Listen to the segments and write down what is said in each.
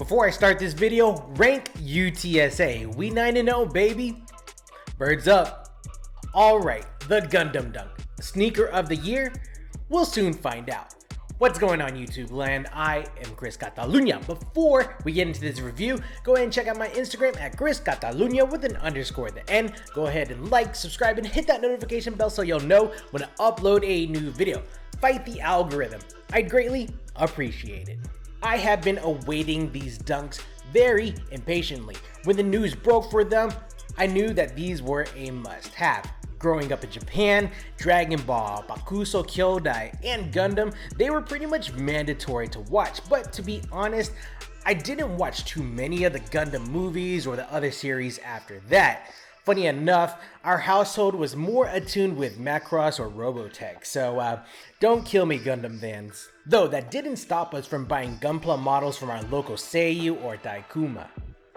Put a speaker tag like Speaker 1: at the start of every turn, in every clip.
Speaker 1: Before I start this video, rank UTSA. We 9-0, baby. Birds up. Alright, the Gundam Dunk. Sneaker of the year? We'll soon find out. What's going on, YouTube land? I am Chris Catalunya. Before we get into this review, go ahead and check out my Instagram at Chris Catalunya with an underscore at the end. Go ahead and like, subscribe, and hit that notification bell so you'll know when I upload a new video. Fight the algorithm. I'd greatly appreciate it. I have been awaiting these dunks very impatiently. When the news broke for them, I knew that these were a must-have. Growing up in Japan, Dragon Ball, Bakuso Kyodai, and Gundam, they were pretty much mandatory to watch. But to be honest, I didn't watch too many of the Gundam movies or the other series after that. Funny enough, our household was more attuned with Macross or Robotech, so don't kill me, Gundam fans. Though that didn't stop us from buying Gunpla models from our local Seiyu or Daikuma.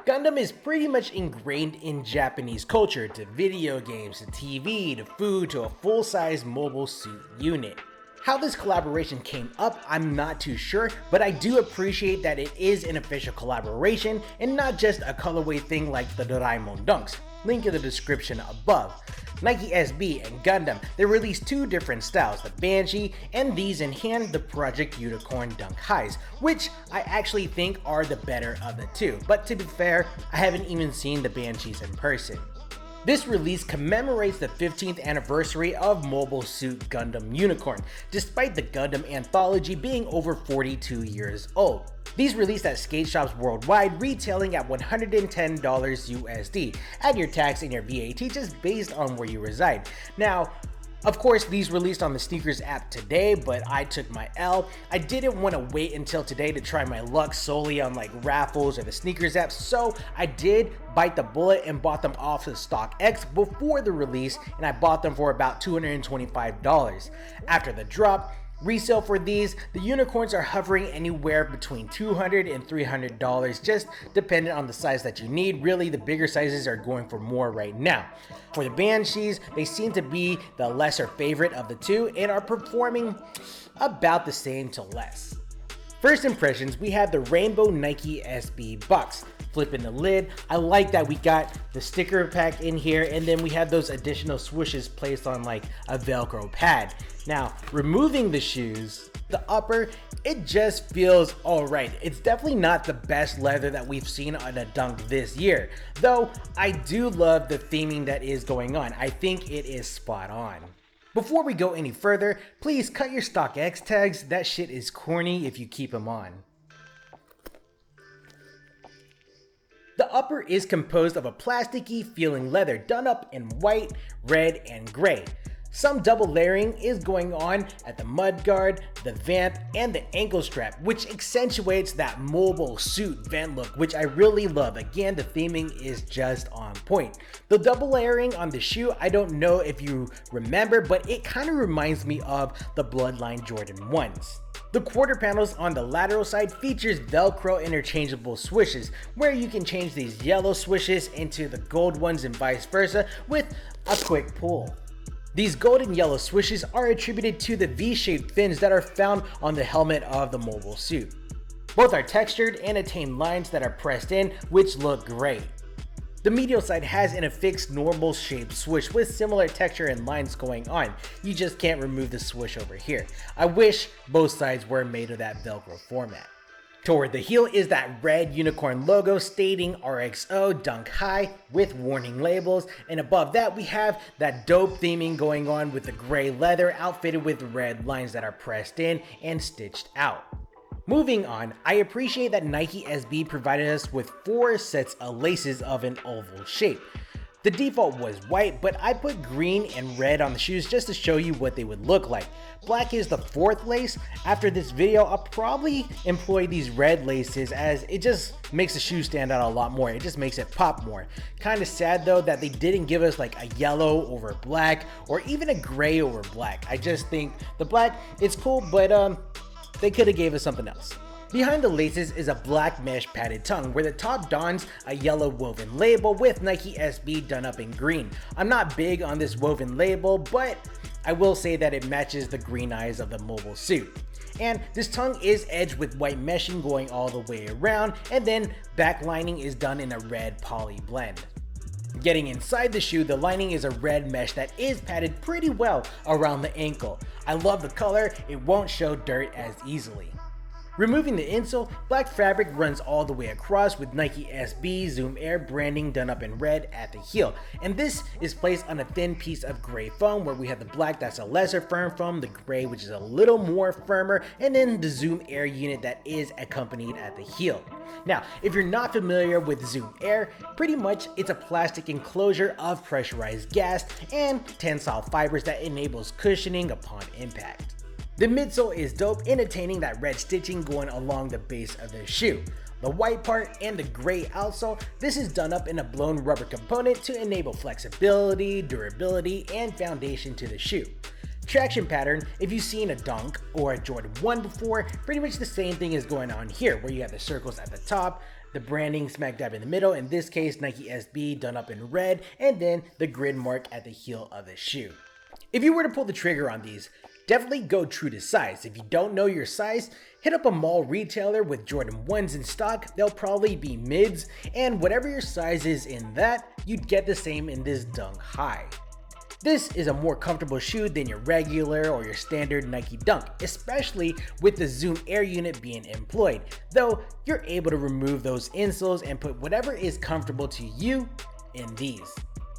Speaker 1: Gundam is pretty much ingrained in Japanese culture, to video games, to TV, to food, to a full-size mobile suit unit. How this collaboration came up, I'm not too sure, but I do appreciate that it is an official collaboration and not just a colorway thing like the Doraemon Dunks. Link in the description above. Nike SB and Gundam, they released two different styles, the Banshee and these in hand, the Project Unicorn Dunk Highs, which I actually think are the better of the two. But to be fair, I haven't even seen the Banshees in person. This release commemorates the 15th anniversary of Mobile Suit Gundam Unicorn, despite the Gundam anthology being over 42 years old. These released at skate shops worldwide, retailing at $110 USD. Add your tax and your VAT just based on where you reside. Now, of course, these released on the Sneakers app today, but I took my L. I didn't want to wait until today to try my luck solely on like raffles or the Sneakers app, so I did bite the bullet and bought them off of StockX before the release, and I bought them for about $225. After the drop, resale for these, the unicorns are hovering anywhere between $200 and $300, just dependent on the size that you need. Really, the bigger sizes are going for more right now. For the Banshees, they seem to be the lesser favorite of the two and are performing about the same to less. First impressions, we have the Rainbow Nike SB box. Flipping the lid, I like that we got the sticker pack in here, and then we have those additional swooshes placed on like a Velcro pad. Now, removing the shoes, the upper, it just feels alright. It's definitely not the best leather that we've seen on a dunk this year, though I do love the theming that is going on. I think it is spot on. Before we go any further, please cut your StockX tags. That shit is corny if you keep them on. The upper is composed of a plasticky feeling leather done up in white, red, and gray. Some double layering is going on at the mudguard, the vamp, and the ankle strap, which accentuates that mobile suit vent look, which I really love. Again, the theming is just on point. The double layering on the shoe, I don't know if you remember, but it kind of reminds me of the Bloodline Jordan 1s. The quarter panels on the lateral side features Velcro interchangeable swishes, where you can change these yellow swishes into the gold ones and vice versa with a quick pull. These gold and yellow swishes are attributed to the V-shaped fins that are found on the helmet of the mobile suit. Both are textured and attain lines that are pressed in, which look great. The medial side has an affixed normal shaped swoosh with similar texture and lines going on. You just can't remove the swoosh over here. I wish both sides were made of that Velcro format. Toward the heel is that red unicorn logo stating RXO Dunk High with warning labels, and above that we have that dope theming going on with the gray leather outfitted with red lines that are pressed in and stitched out. Moving on, I appreciate that Nike SB provided us with 4 sets of laces of an oval shape. The default was white, but I put green and red on the shoes just to show you what they would look like. Black is the 4th lace. After this video, I'll probably employ these red laces as it just makes the shoe stand out a lot more. It just makes it pop more. Kind of sad though that they didn't give us like a yellow over black or even a gray over black. I just think the black, it's cool, but they could have gave us something else. Behind the laces is a black mesh padded tongue where the top dons a yellow woven label with Nike SB done up in green. I'm not big on this woven label, but I will say that it matches the green eyes of the mobile suit. And this tongue is edged with white meshing going all the way around, and then back lining is done in a red poly blend. Getting inside the shoe, the lining is a red mesh that is padded pretty well around the ankle. I love the color, it won't show dirt as easily. Removing the insole, black fabric runs all the way across with Nike SB Zoom Air branding done up in red at the heel. And this is placed on a thin piece of gray foam, where we have the black that's a lesser firm foam, the gray which is a little more firmer, and then the Zoom Air unit that is accompanied at the heel. Now, if you're not familiar with Zoom Air, pretty much it's a plastic enclosure of pressurized gas and tensile fibers that enables cushioning upon impact. The midsole is dope, entertaining that red stitching going along the base of the shoe. The white part and the gray outsole, this is done up in a blown rubber component to enable flexibility, durability, and foundation to the shoe. Traction pattern, if you've seen a Dunk or a Jordan 1 before, pretty much the same thing is going on here, where you have the circles at the top, the branding smack dab in the middle, in this case Nike SB done up in red, and then the grid mark at the heel of the shoe. If you were to pull the trigger on these, definitely go true to size. If you don't know your size, hit up a mall retailer with Jordan 1s in stock. They'll probably be mids, and whatever your size is in that, you'd get the same in this Dunk High. This is a more comfortable shoe than your regular or your standard Nike Dunk, especially with the Zoom Air unit being employed, though you're able to remove those insoles and put whatever is comfortable to you in these.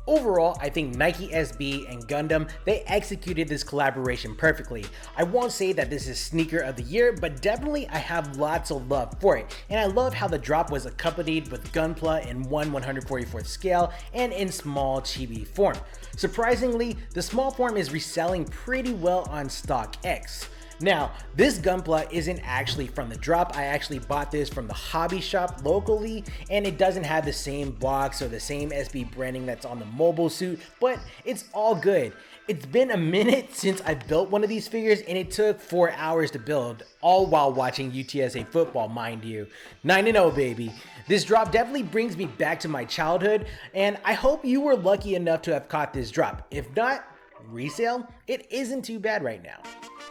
Speaker 1: Overall, I think Nike SB and Gundam, they executed this collaboration perfectly. I won't say that this is sneaker of the year, but definitely I have lots of love for it. And I love how the drop was accompanied with Gunpla in 1/144th scale and in small chibi form. Surprisingly, the small form is reselling pretty well on StockX. Now, this Gunpla isn't actually from the drop. I actually bought this from the hobby shop locally, and it doesn't have the same box or the same SB branding that's on the mobile suit, but it's all good. It's been a minute since I built one of these figures, and it took 4 hours to build, all while watching UTSA football, mind you. 9-0, baby. This drop definitely brings me back to my childhood, and I hope you were lucky enough to have caught this drop. If not, resale, it isn't too bad right now.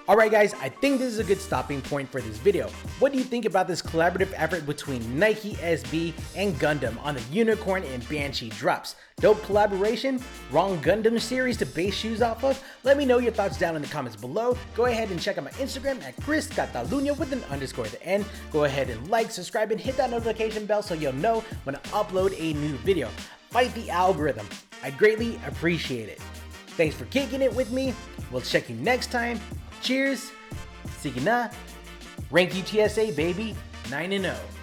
Speaker 1: Alright guys, I think this is a good stopping point for this video. What do you think about this collaborative effort between Nike SB and Gundam on the Unicorn and Banshee drops? Dope collaboration? Wrong Gundam series to base shoes off of? Let me know your thoughts down in the comments below. Go ahead and check out my Instagram at ChrisCatalunya with an underscore at the end. Go ahead and like, subscribe, and hit that notification bell so you'll know when I upload a new video. Fight the algorithm. I greatly appreciate it. Thanks for kicking it with me. We'll check you next time. Cheers, sige na, rank UTSA baby, 9-0.